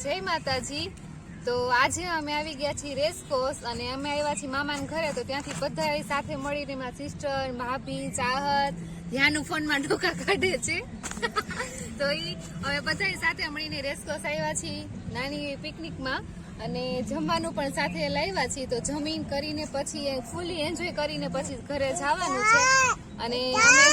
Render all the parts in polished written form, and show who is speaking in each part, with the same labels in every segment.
Speaker 1: જય માતાજી। તો આજે અમે આવી ગયા છીએ રેસકોર્સ અને અમે આવ્યા છીએ મામાના ઘરે। તો ત્યાંથી બધા સાથે મળીને મારા સિસ્ટર, ભાભી, ચાહત ધ્યાનનું ફોનમાં ઢોકા કાઢે છે તો ઈ અમે બધા સાથે મળીને રેસકોર્સ આવ્યા છીએ નાની પિકનિકમાં અને જમવાનું પણ સાથે લાવ્યા છીએ। તો જમીન કરીને પછી ફૂલી એન્જોય કરીને પછી ઘરે જવાનું છે અને અમે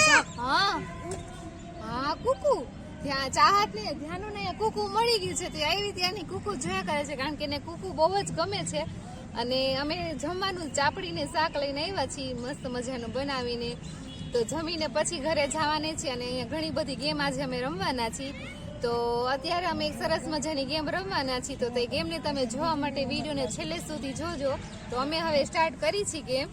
Speaker 1: હા કુકુ ત્યાં ચાહત ને ધ્યાનું ને કુકુ મળી ગયું છે તો આવી ત્યાંની કુકુ જોયા કરે છે કારણ કે એને કુકુ બહુ જ ગમે છે અને અમે જમવાનું ચાપડીને શાક લઈને આવ્યા છીએ મસ્ત મજાનું બનાવીને। તો જમીને પછી ઘરે જવાના છીએ અને અહીંયા ઘણી બધી ગેમ આજે અમે રમવાના છીએ। તો અત્યારે અમે એક સરસ મજાની ગેમ રમવાના છીએ। તો તે ગેમને તમે જોવા માટે વિડીયોને છેલ્લે સુધી જોજો। તો અમે હવે સ્ટાર્ટ કરી છીએ ગેમ।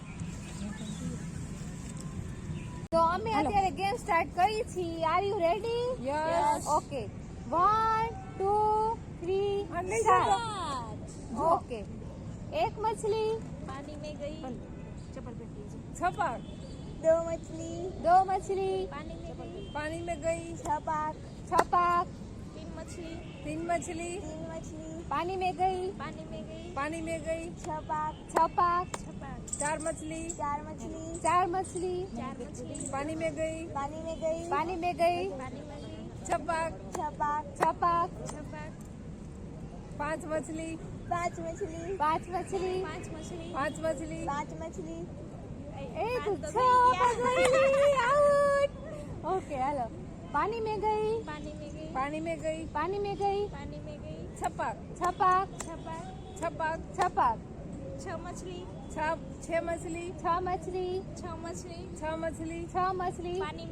Speaker 1: તો અમે અત્યારે ગેમ સ્ટાર્ટ કરી છીએ। Are you ready?
Speaker 2: Yes.
Speaker 1: Okay 1 2 3 start. Okay एक मछली
Speaker 2: पानी में गई
Speaker 1: छपाक,
Speaker 2: दो मछली पानी में गई
Speaker 1: छपाक,
Speaker 2: तीन मछली
Speaker 1: पानी में गई
Speaker 2: छपाक
Speaker 1: छपाक,
Speaker 2: चार मछली
Speaker 1: पानी में गई
Speaker 2: छपाक
Speaker 1: छपाक,
Speaker 2: पांच मछली
Speaker 1: पांच मछली एक आउट। ओके हेलो पानी में गई
Speaker 2: छपाक
Speaker 1: छपाक छपाक
Speaker 2: छह मछली
Speaker 1: छह मछली
Speaker 2: पानी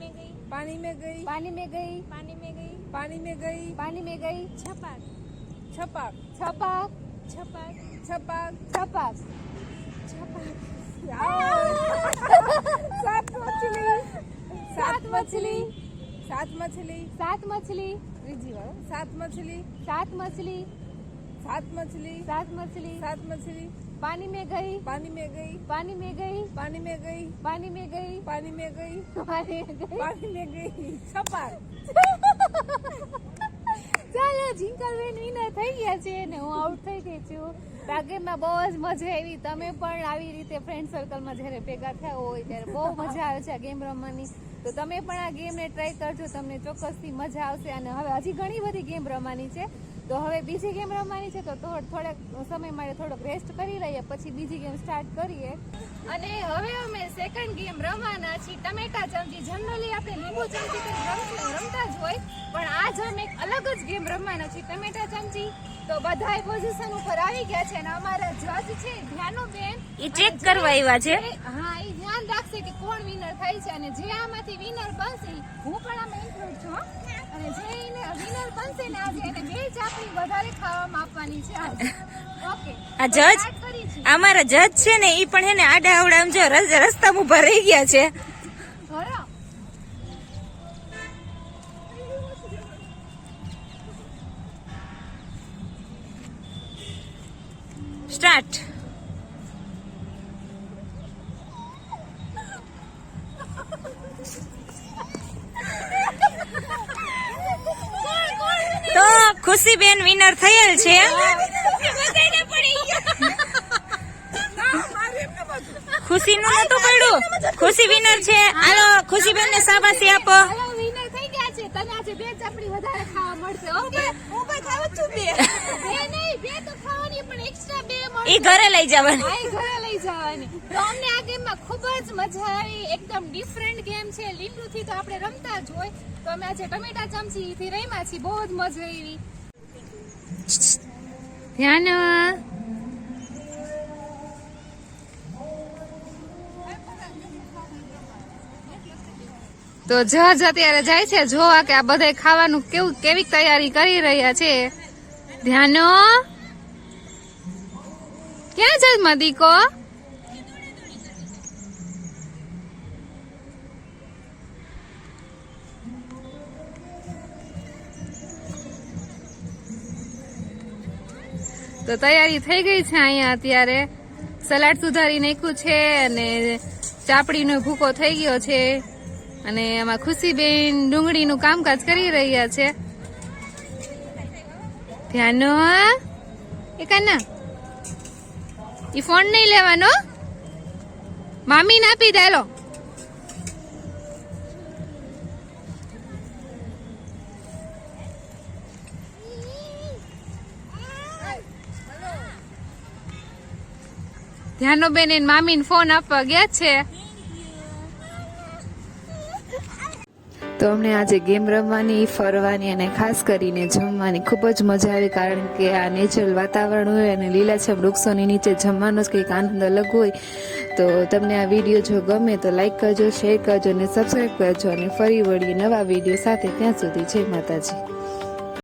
Speaker 2: में गई
Speaker 1: पानी में गई
Speaker 2: छपाक
Speaker 1: छपाक सात मछली पानी में गई छपाक। ચાલો જિંકલબેન વિનર થઈ ગયા છે ને હું આઉટ થઈ ગઈ છું। આ ગેમમાં બહુ જ મજા આવી। તમે પણ આવી રીતે ફ્રેન્ડ સર્કલમાં જ્યારે ભેગા થયા હોય ત્યારે બહુ મજા આવે છે આ ગેમ રમવાની। તો તમે પણ આ ગેમને ટ્રાય કરજો, તમને ચોક્કસથી મજા આવશે। અને હવે હજી ઘણી બધી ગેમ રમવાની છે તો હવે બીજી ગેમ રમવાની છે તો થોડાક સમય માટે થોડોક રેસ્ટ કરી લઈએ પછી બીજી ગેમ સ્ટાર્ટ કરીએ। અને હવે અમે સેકન્ડ ગેમ રમવાના છીએ ટમેટા ચમચી। જનરલી આપણે લીંબુ ચમચી રમતા જ હોય પણ આજ અમે એક અલગ જ ગેમ રમવાના છીએ ટમેટા ચમચી। તો બધા પોઝિશન ઉપર આવી ગયા છે અને અમારા જજ છે ધ્યાનુબેન
Speaker 2: એ ચેક કરવા આવ્યા છે।
Speaker 1: હા એ ધ્યાન રાખશે કે કોણ વિનર થાય છે અને જે આમાંથી વિનર બનશે હું પણ આમાં ઇન્ક્લુડ છું અને જે વિનર બનશે ને આજે એને 2 ચાપડી વધારે ખાવામાં આપવાની છે આજે। ઓકે
Speaker 2: આ જજ અમારા જજ છે ને ઈ પણ હે ને આડા આવડા આમ જો રસ્તામાં ઉભા રહી ગયા છે।
Speaker 1: બરાબર
Speaker 2: સ્ટાર્ટ। તો ખુશીબેન વિનર થયેલ છે। ખુશી નું નતું પડ્યું, ખુશી વિનર છે। હાલો ખુશીબેન ને શાબાશી આપો।
Speaker 1: હાલો વિનર થઈ ગયા છે, તને આજે 2 ચાપડી વધારે ખાવા મળશે। ઓકે હું પણ ખાવ છું 2 નહીં 2 તો ખાવાની પણ એક્સ્ટ્રા 2 મળશે।
Speaker 2: ઈ ઘરે લઈ જવાની।
Speaker 1: હા ઘરે લઈ જવાની। તો અમને આ ગેમમાં ખૂબ જ મજા આવી। એકદમ ડિફરન્ટ ગેમ છે, લીંબુથી તો આપણે રમતા જ હોય તો અમે આજે ટમેટા ચમચી થી રમ્યા છીએ, બહુ જ મજા આવી। ધ્યાન તો જજ અત્યારે જાય છે જોવા કે આ બધા ખાવાનું કેવી તૈયારી કરી રહ્યા છે। ધ્યાનો ક્યાં છે મદીકો? તો તૈયારી થઈ ગઈ છે। અહીંયા અત્યારે સલાડ સુધારી નાખ્યું છે અને ચાપડીનો ભૂકો થઈ ગયો છે અને આમાં ખુશીબેન ડુંગળીનું કામકાજ કરી રહ્યા છે। ધ્યાનો એ કાના ઈ ફોન નહીં લેવાનો મામી ને આપી દે લો ધ્યાનો બેન એને મામી ને ફોન આપવા ગયા છે.
Speaker 3: તો અમને આજે ગેમ રમવાની, ફરવાની અને ખાસ કરીને જમવાની ખૂબ જ મજા આવી, કારણ કે આ નેચરલ વાતાવરણ હોય અને લીલાછમ વૃક્ષોની નીચે જમવાનો જ કંઈક આનંદ અલગ હોય. તો તમને આ વિડીયો જો ગમે તો લાઈક કરજો, શેર કરજો અને સબસ્ક્રાઈબ કરજો, અને ફરી વળીએ નવા વિડીયો સાથે. ત્યાં સુધી જય માતાજી.